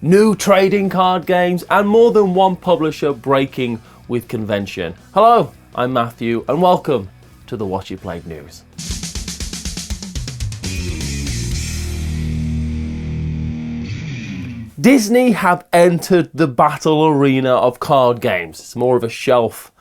New trading card games, and more than one publisher breaking with convention. Hello, I'm Matthew, and welcome to the What You Played News. Disney have entered the battle arena of card games. It's more of a shelf,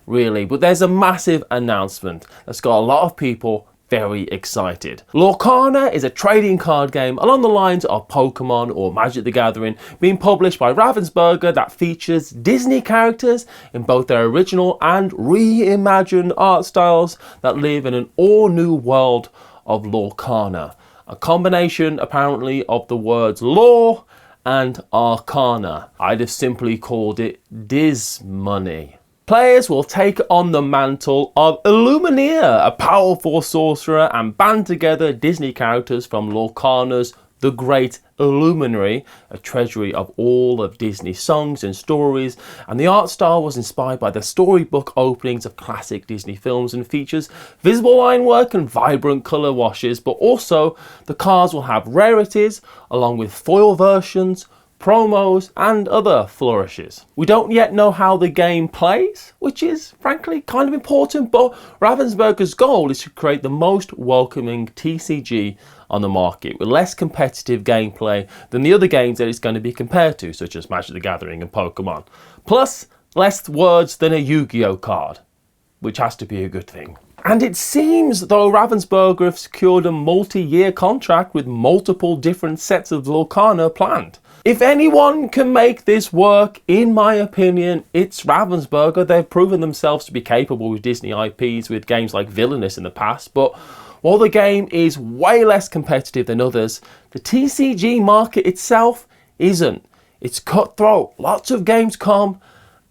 really, but there's a massive announcement that's got a lot of people very excited. Lorcana is a trading card game along the lines of Pokemon or Magic the Gathering, being published by Ravensburger, that features Disney characters in both their original and reimagined art styles that live in an all-new world of Lorcana. A combination, apparently, of the words lore and arcana. I'd have simply called it Diz Money. Players will take on the mantle of Illumineer, a powerful sorcerer, and band together Disney characters from Lorcana's The Great Illuminary, a treasury of all of Disney's songs and stories, and the art style was inspired by the storybook openings of classic Disney films and features visible line work and vibrant colour washes, but also the cards will have rarities along with foil versions, promos and other flourishes. We don't yet know how the game plays, which is frankly kind of important, but Ravensburger's goal is to create the most welcoming TCG on the market with less competitive gameplay than the other games that it's going to be compared to, such as Magic the Gathering and Pokemon. Plus, less words than a Yu-Gi-Oh card, which has to be a good thing. And it seems though Ravensburger have secured a multi-year contract with multiple different sets of Lorcana planned. If anyone can make this work, in my opinion, it's Ravensburger. They've proven themselves to be capable with Disney IPs with games like Villainous in the past, but while the game is way less competitive than others, the TCG market itself isn't. It's cutthroat. Lots of games come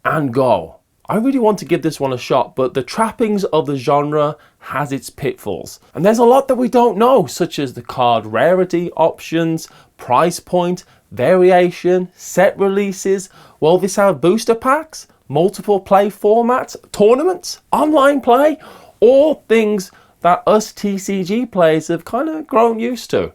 and go. I really want to give this one a shot, but the trappings of the genre has its pitfalls. And there's a lot that we don't know, such as the card rarity options, price point, variation, set releases. Will this have booster packs, multiple play formats, tournaments, online play, all things that us TCG players have kind of grown used to?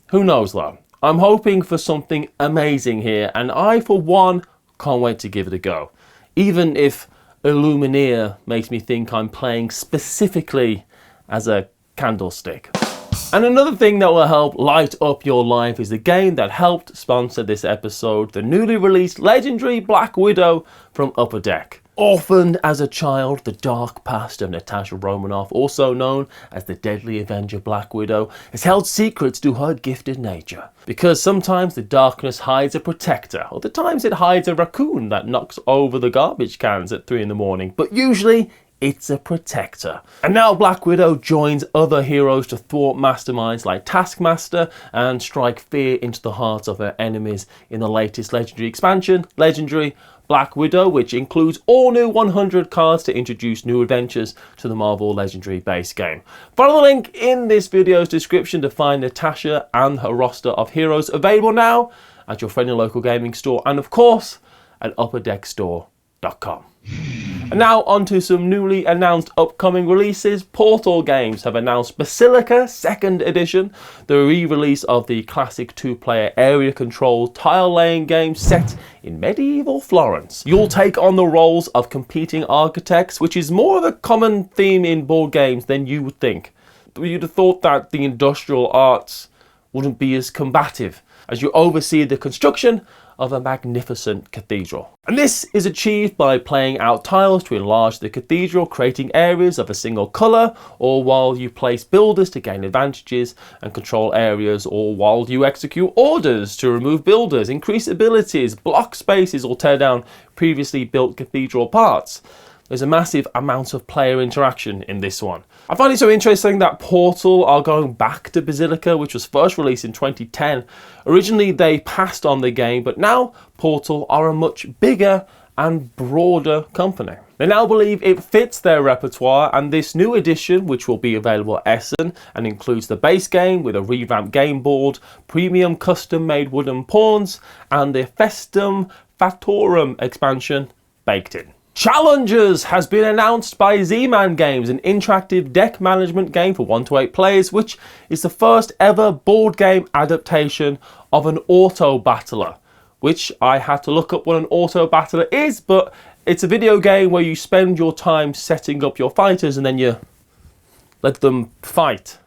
Who knows though? I'm hoping for something amazing here, and I for one can't wait to give it a go. Even if Illumineer makes me think I'm playing specifically as a candlestick. And another thing that will help light up your life is the game that helped sponsor this episode, the newly released legendary Black Widow from Upper Deck. Orphaned as a child, the dark past of Natasha Romanoff, also known as the Deadly Avenger Black Widow, has held secrets to her gifted nature. Because sometimes the darkness hides a protector, other times it hides a raccoon that knocks over the garbage cans at 3 in the morning, but usually it's a protector. And now Black Widow joins other heroes to thwart masterminds like Taskmaster and strike fear into the hearts of her enemies in the latest legendary expansion, Legendary Black Widow, which includes all new 100 cards to introduce new adventures to the Marvel Legendary base game. Follow the link in this video's description to find Natasha and her roster of heroes, available now at your friendly local gaming store and of course at upperdeckstore.com. And now on to some newly announced upcoming releases. Portal Games have announced Basilica 2nd Edition, the re-release of the classic 2-player area control tile laying game set in medieval Florence. You'll take on the roles of competing architects, which is more of a common theme in board games than you would think. You'd have thought that the industrial arts wouldn't be as combative as you oversee the construction of a magnificent cathedral. And this is achieved by playing out tiles to enlarge the cathedral, creating areas of a single colour, or while you place builders to gain advantages and control areas, or while you execute orders to remove builders, increase abilities, block spaces, or tear down previously built cathedral parts. There's a massive amount of player interaction in this one. I find it so interesting that Portal are going back to Basilica, which was first released in 2010. Originally they passed on the game, but now Portal are a much bigger and broader company. They now believe it fits their repertoire, and this new edition, which will be available at Essen and includes the base game with a revamped game board, premium custom made wooden pawns, and the Festum Fatorum expansion baked in. Challengers has been announced by Z-Man Games, an interactive deck management game for 1 to 8 players, which is the first ever board game adaptation of an auto battler, which I had to look up what an auto battler is, but it's a video game where you spend your time setting up your fighters and then you let them fight.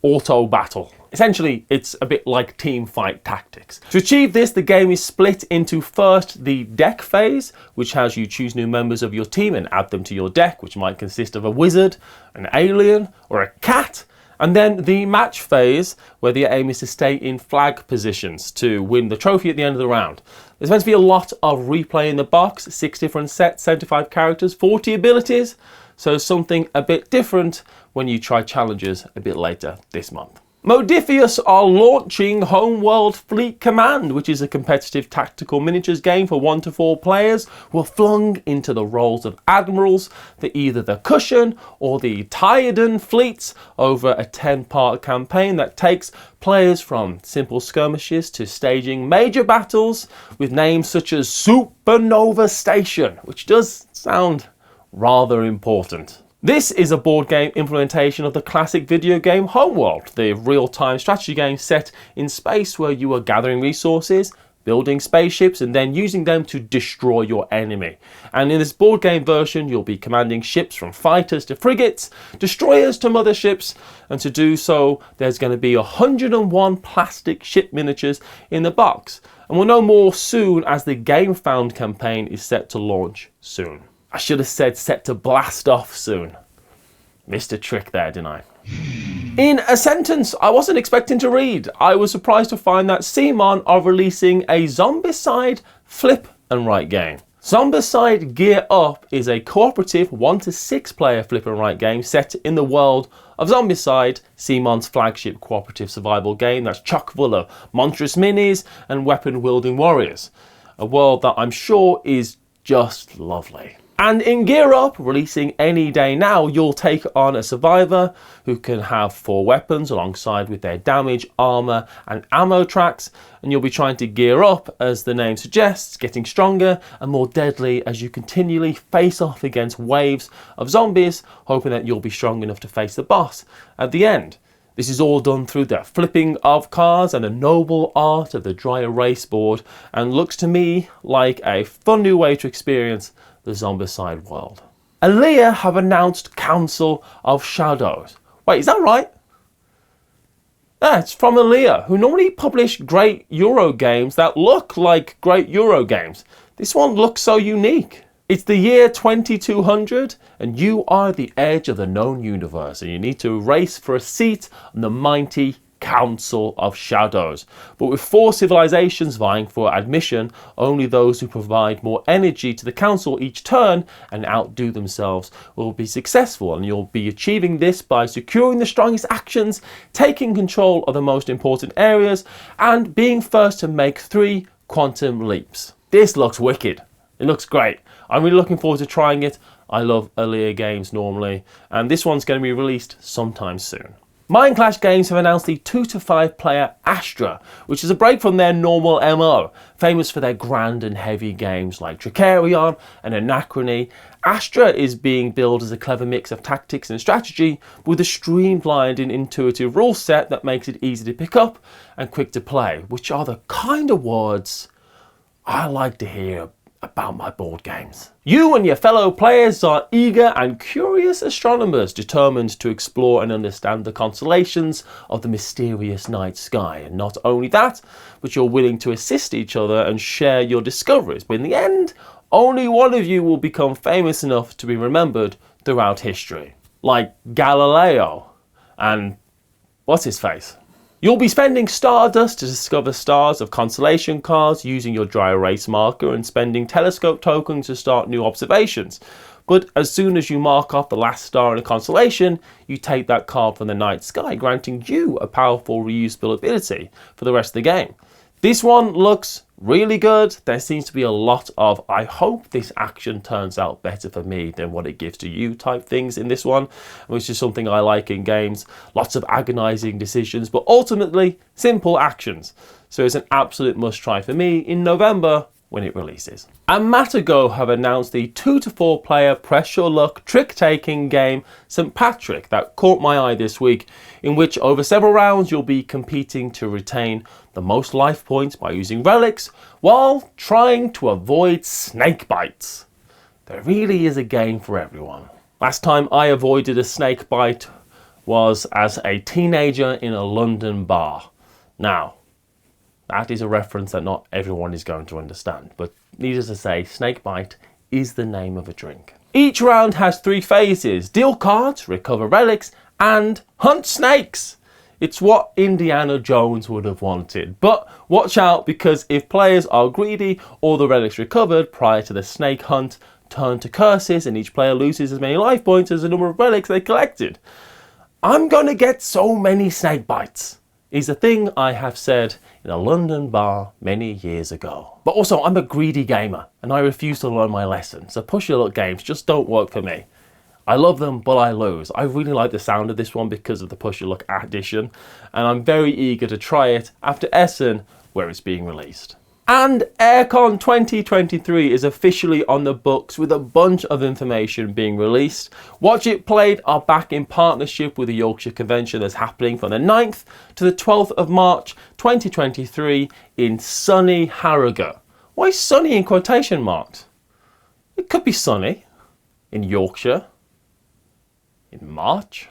Auto battle. Essentially, it's a bit like team fight tactics. To achieve this, the game is split into first the deck phase, which has you choose new members of your team and add them to your deck, which might consist of a wizard, an alien, or a cat. And then the match phase, where the aim is to stay in flag positions to win the trophy at the end of the round. There's meant to be a lot of replay in the box, 6 different sets, 75 characters, 40 abilities, so something a bit different when you try challenges a bit later this month. Modifius are launching Homeworld Fleet Command, which is a competitive tactical miniatures game for 1 to 4 players who are flung into the roles of admirals for either the Cushion or the Trident fleets over a 10-part campaign that takes players from simple skirmishes to staging major battles with names such as Supernova Station, which does sound rather important. This is a board game implementation of the classic video game Homeworld, the real-time strategy game set in space where you are gathering resources, building spaceships, and then using them to destroy your enemy. And in this board game version, you'll be commanding ships from fighters to frigates, destroyers to motherships, and to do so, there's going to be 101 plastic ship miniatures in the box. And we'll know more soon as the Game Found campaign is set to launch soon. I should have said set to blast off soon. Missed a trick there, didn't I? In a sentence I wasn't expecting to read, I was surprised to find that CMON are releasing a Zombicide flip and write game. Zombicide Gear Up is a cooperative 1 to 6 player flip and write game set in the world of Zombicide, CMON's flagship cooperative survival game that's chock full of monstrous minis and weapon wielding warriors. A world that I'm sure is just lovely. And in Gear Up, releasing any day now, you'll take on a survivor who can have 4 weapons alongside with their damage, armor and ammo tracks, and you'll be trying to gear up, as the name suggests, getting stronger and more deadly as you continually face off against waves of zombies, hoping that you'll be strong enough to face the boss at the end. This is all done through the flipping of cards and a noble art of the dry erase board, and looks to me like a fun new way to experience the Zombicide world. Alia have announced Council of Shadows. Wait, is that right? Yeah, it's from Alia, who normally publish great Euro games that look like great Euro games. This one looks so unique. It's the year 2200 and you are the edge of the known universe and you need to race for a seat on the mighty Council of Shadows. But with 4 civilizations vying for admission, only those who provide more energy to the council each turn and outdo themselves will be successful, and you'll be achieving this by securing the strongest actions, taking control of the most important areas, and being first to make 3 quantum leaps. This looks wicked. It looks great. I'm really looking forward to trying it. I love Alia games normally, and this one's going to be released sometime soon. Mindclash Games have announced the 2 to 5 player Astra, which is a break from their normal MO. Famous for their grand and heavy games like Tricarion and Anachrony, Astra is being billed as a clever mix of tactics and strategy with a streamlined and intuitive rule set that makes it easy to pick up and quick to play, which are the kind of words I like to hear about my board games. You and your fellow players are eager and curious astronomers determined to explore and understand the constellations of the mysterious night sky. And not only that, but you're willing to assist each other and share your discoveries. But in the end, only one of you will become famous enough to be remembered throughout history. Like Galileo and what's his face? You'll be spending Stardust to discover stars of constellation cards using your dry erase marker and spending telescope tokens to start new observations. But as soon as you mark off the last star in a constellation, you take that card from the night sky, granting you a powerful reusable ability for the rest of the game. This one looks really good. There seems to be a lot of I hope this action turns out better for me than what it gives to you type things in this one, which is something I like in games. Lots of agonizing decisions, but ultimately simple actions. So it's an absolute must try for me in November when it releases. And Matago have announced the 2 to 4 player press your luck trick taking game St. Patrick that caught my eye this week, in which over several rounds you'll be competing to retain the most life points by using relics while trying to avoid snake bites. There really is a game for everyone. Last time I avoided a snake bite was as a teenager in a London bar. Now, that is a reference that not everyone is going to understand, but needless to say, snakebite is the name of a drink. Each round has 3 phases: deal cards, recover relics, and hunt snakes. It's what Indiana Jones would have wanted. But watch out, because if players are greedy, all the relics recovered prior to the snake hunt turn to curses, and each player loses as many life points as the number of relics they collected. I'm gonna get so many snake bites, is a thing I have said in a London bar many years ago. But also, I'm a greedy gamer and I refuse to learn my lesson, so push your luck games just don't work for me. I love them, but I lose. I really like the sound of this one because of the push your luck addition, and I'm very eager to try it after Essen, where it's being released. And AireCon 2023 is officially on the books, with a bunch of information being released. Watch It Played are back in partnership with the Yorkshire Convention that's happening from the 9th to the 12th of March 2023 in sunny Harrogate. Why sunny in quotation marks? It could be sunny in Yorkshire in March.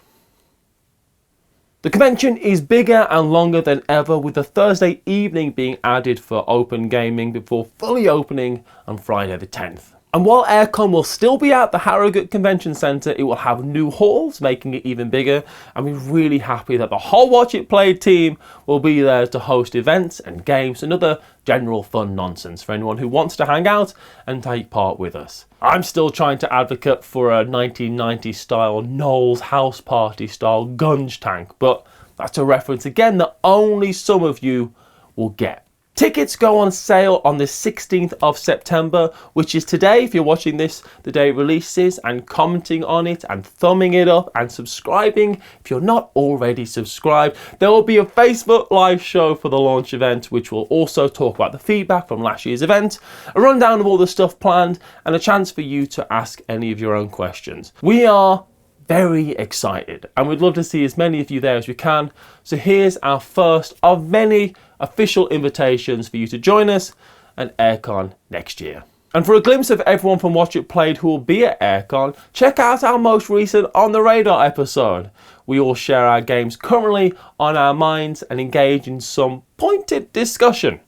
The convention is bigger and longer than ever, with the Thursday evening being added for open gaming before fully opening on Friday the 10th. And while AireCon will still be at the Harrogate Convention Centre, it will have new halls, making it even bigger, and we're really happy that the whole Watch It Played team will be there to host events and games and other general fun nonsense for anyone who wants to hang out and take part with us. I'm still trying to advocate for a 1990s style Knowles house party style gunge tank, but that's a reference again that only some of you will get. Tickets go on sale on the 16th of September, which is today if you're watching this the day it releases, and commenting on it and thumbing it up and subscribing if you're not already subscribed. There will be a Facebook live show for the launch event, which will also talk about the feedback from last year's event, a rundown of all the stuff planned, and a chance for you to ask any of your own questions. We are very excited and we'd love to see as many of you there as we can. So here's our first of many official invitations for you to join us at AireCon next year. And for a glimpse of everyone from Watch It Played who will be at AireCon, check out our most recent On The Radar episode. We all share our games currently on our minds and engage in some pointed discussion.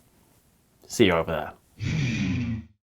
See you over there.